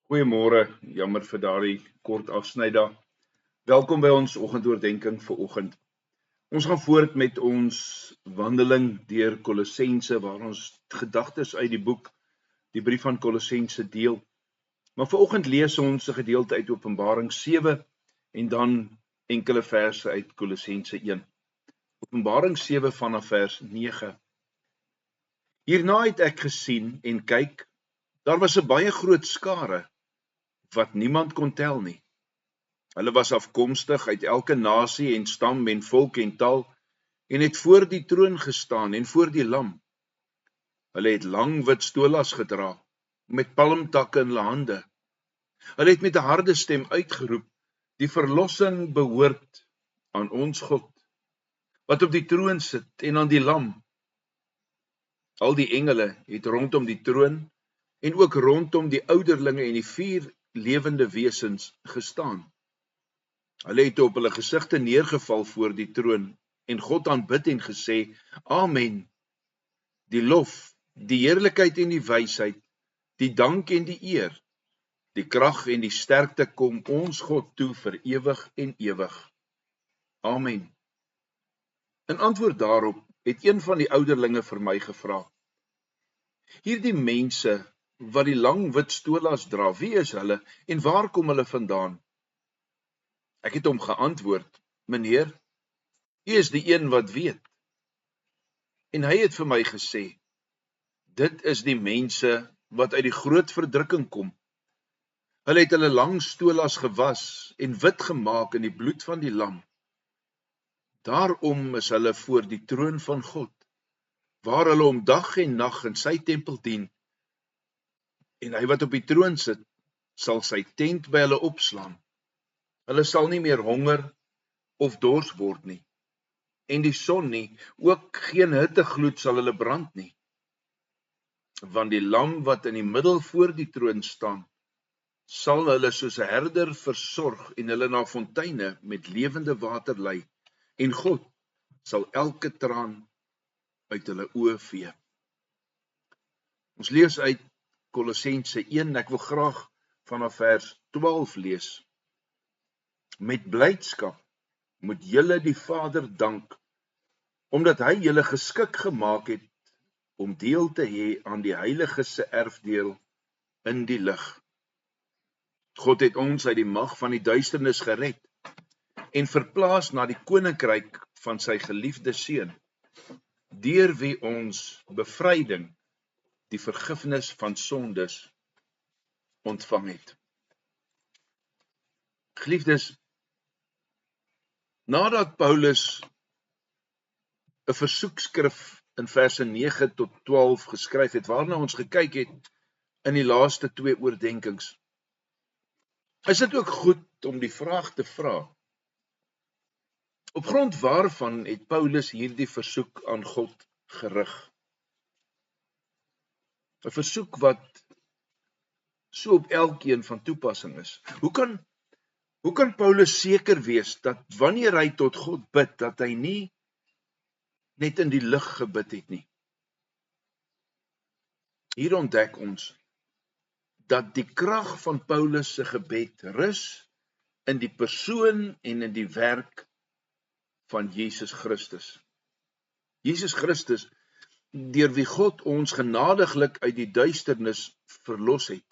Goeiemôre, jammer vir daardie kort afsny daar. Welkom by ons oggendoordenkings vir oggend. Ons gaan voort met ons wandeling deur Kolossense waar ons gedagtes uit die boek, die brief van Kolossense deel. Maar vanoggend lees ons 'n gedeelte uit Openbaring 7 en dan enkele verse uit Kolossense 1. Openbaring 7 vanaf vers 9. Hierna het ek gesien en kyk, daar was 'n baie groot skare wat niemand kon tel nie. Hulle was afkomstig uit elke nasie en stam en volk en taal en het voor die troon gestaan en voor die lam. Hulle het lang wit stolas gedra, met palmtakke in hulle hande. Hulle het met 'n harde stem uitgeroep, die verlossing behoort aan ons God, wat op die troon sit en aan die lam. Al die engele het rondom die troon en ook rondom die ouderlinge en die 4 lewende wesens gestaan. Hulle het op hulle gesigte neergeval voor die troon en God aanbid en gesê, Amen. Die lof, die heerlikheid en die wysheid, die dank en die eer, die krag en die sterkte kom ons God toe vir ewig en ewig. Amen. In antwoord daarop het een van die ouderlinge vir my gevra, hierdie mense wat die lang wit stolas dra, wie is hulle en waar kom hulle vandaan? Ek het hom geantwoord, meneer, u is die een wat weet. En hy het vir my gesê, dit is die mense wat uit die groot verdrukking kom. Hulle het hulle lang stolas gewas en wit gemaak in die bloed van die lam. Daarom is hulle voor die troon van God, waar hulle om dag en nag in sy tempel dien. En hy wat op die troon sit, sal sy tent by hulle opslaan. Hulle sal nie meer honger of dors word nie. En die son nie, ook geen hittegloed sal hulle brand nie. Want die lam wat in die middel voor die troon staan, sal hulle soos 'n herder versorg en hulle na fonteine met lewende water lei. En God sal elke traan uit hulle oë vee. Ons lees uit Kolossense 1, ek wil graag vanaf vers 12 lees. Met blydskap moet julle die Vader dank, omdat hy julle geskik gemaak het om deel te hê aan die Heiliges se erfdeel in die lig. God het ons uit die mag van die duisternis gered en verplaas na die koninkryk van sy geliefde seun, deur wie ons bevryding, die vergifnis van sondes, ontvang het. Geliefdes, nadat Paulus 'n versoekskrif in verse 9 tot 12 geskryf het, waarna ons gekyk het in die laaste 2 oordenkings, is dit ook goed om die vraag te vra, op grond waarvan het Paulus hierdie versoek aan God gerig? 'n Versoek wat so op elkeen van toepassing is. Hoe kan Paulus seker wees dat wanneer hy tot God bid, dat hy nie net in die lig gebid het nie? Hier ontdek ons dat die krag van Paulus se gebed rus in die persoon en in die werk van Jesus Christus. Jesus Christus, deur wie God ons genadiglik uit die duisternis verlos het.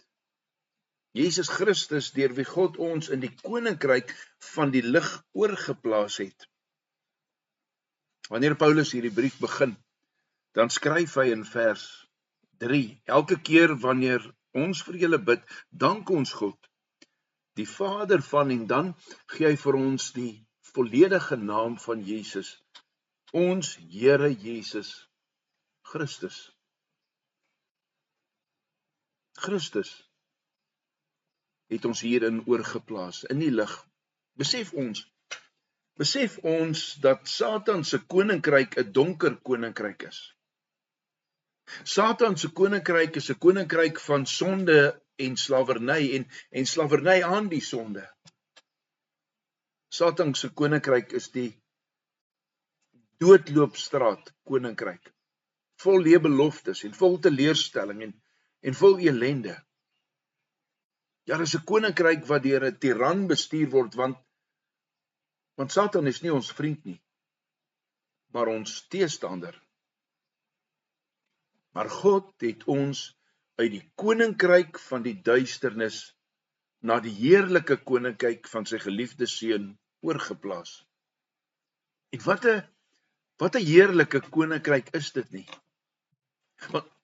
Jesus Christus, deur wie God ons in die koninkryk van die lig oorgeplaas het. Wanneer Paulus hierdie brief begin, dan skryf hy in vers 3, elke keer wanneer ons vir julle bid, dank ons God, die Vader van, en dan gee hy vir ons die volledige naam van Jesus, ons Here Jesus Christus. Christus het ons hierin oorgeplaas, in die lig. Besef ons dat Satan se koninkryk 'n donker koninkryk is. Satan se koninkryk is 'n koninkryk van sonde en slawerny en slawerny aan die sonde. Satan se koninkryk is die doodloopstraat koninkryk, vol leebeloftes en vol teleurstelling en vol ellende. Ja, dis 'n koninkryk wat deur 'n tiran bestuur word, want Satan is nie ons vriend nie, maar ons teestander. Maar God het ons uit die koninkryk van die duisternis na die heerlike koninkryk van sy geliefde seun oorgeplaas. En wat 'n heerlike koninkryk is dit nie?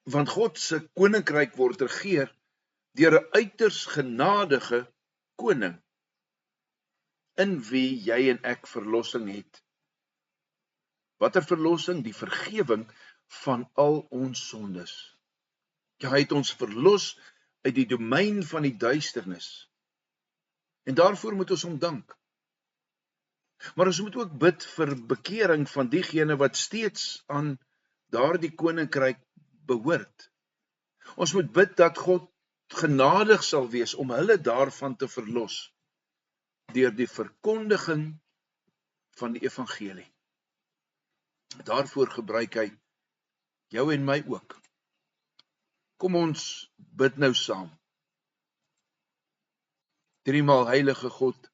Want God se koninkryk word regeer deur 'n uiters genadige koning, in wie jy en ek verlossing het. Watter verlossing? Die vergewing van al ons sondes. Ja, hy het ons verlos uit die domein van die duisternis. En daarvoor moet ons hom dank. Maar ons moet ook bid vir bekering van diegene wat steeds aan daardie koninkryk behoort. Ons moet bid dat God genadig sal wees om hulle daarvan te verlos deur die verkondiging van die evangelie. Daarvoor gebruik hy jou en my ook. Kom ons bid nou saam. Driemaal heilige God,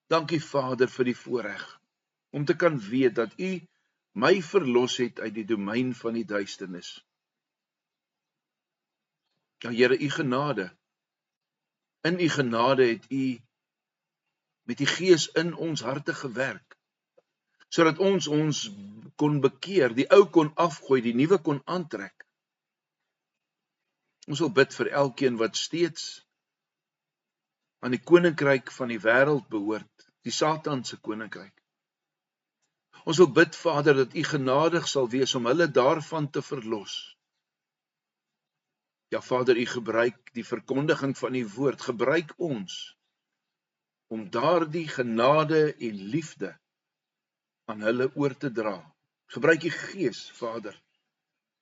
dankie Vader vir die voorreg om te kan weet dat U my verlos het uit die domein van die duisternis. Ja Here, U genade. In U genade het U met die Gees in ons harte gewerk, sodat ons kon bekeer, die ou kon afgooi, die nuwe kon aantrek. Ons wil bid vir elkeen wat steeds aan die koninkryk van die wêreld behoort, die Satan se koninkryk. Ons wil bid, Vader, dat U genadig sal wees om hulle daarvan te verlos. Ja, Vader, U gebruik die verkondiging van U woord, gebruik ons om daardie genade en liefde aan hulle oor te dra. Gebruik U Gees, Vader,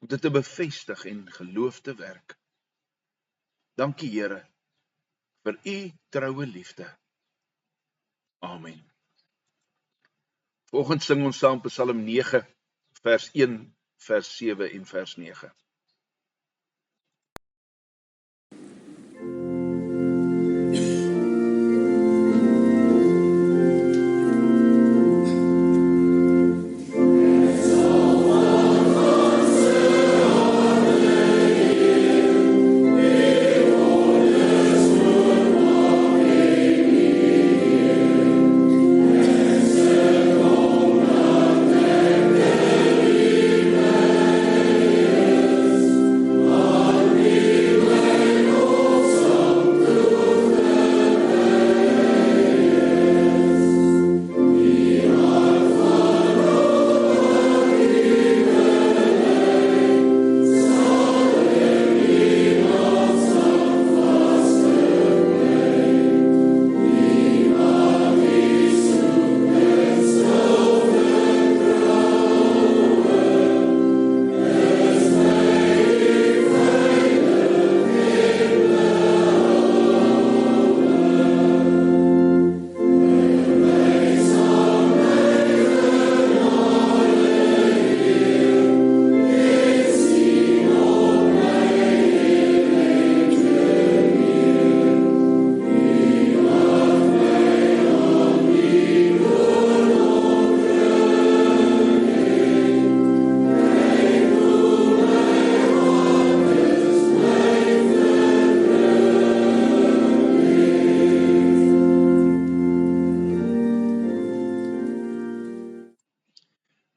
om dit te bevestig en geloof te werk. Dankie, Here, vir U troue liefde. Amen. Vanoggend sing ons saam Psalm 9, vers 1, vers 7 en vers 9.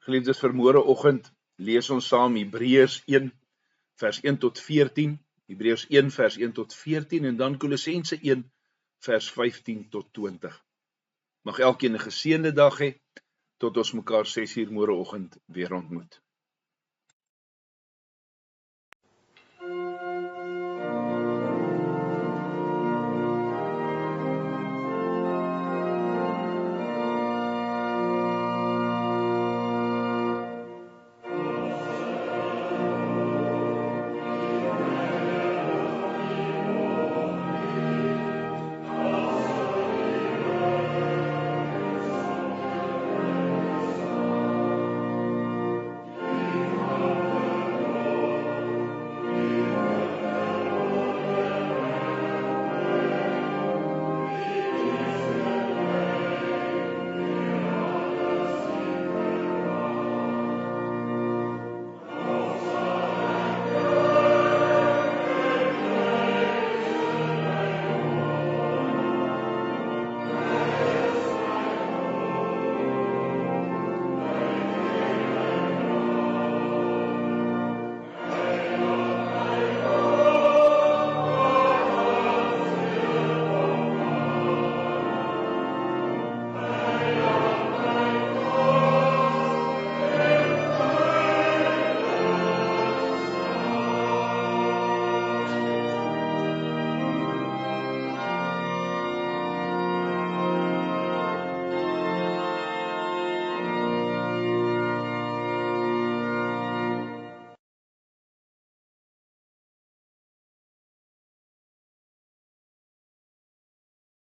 Geliefdes, vir môreoggend lees ons saam Hebreërs 1 vers 1 tot 14, Hebreërs 1 vers 1 tot 14 en dan Kolossense 1 vers 15 tot 20. Mag elkeen 'n geseënde dag hê tot ons mekaar 6:00 môreoggend weer ontmoet.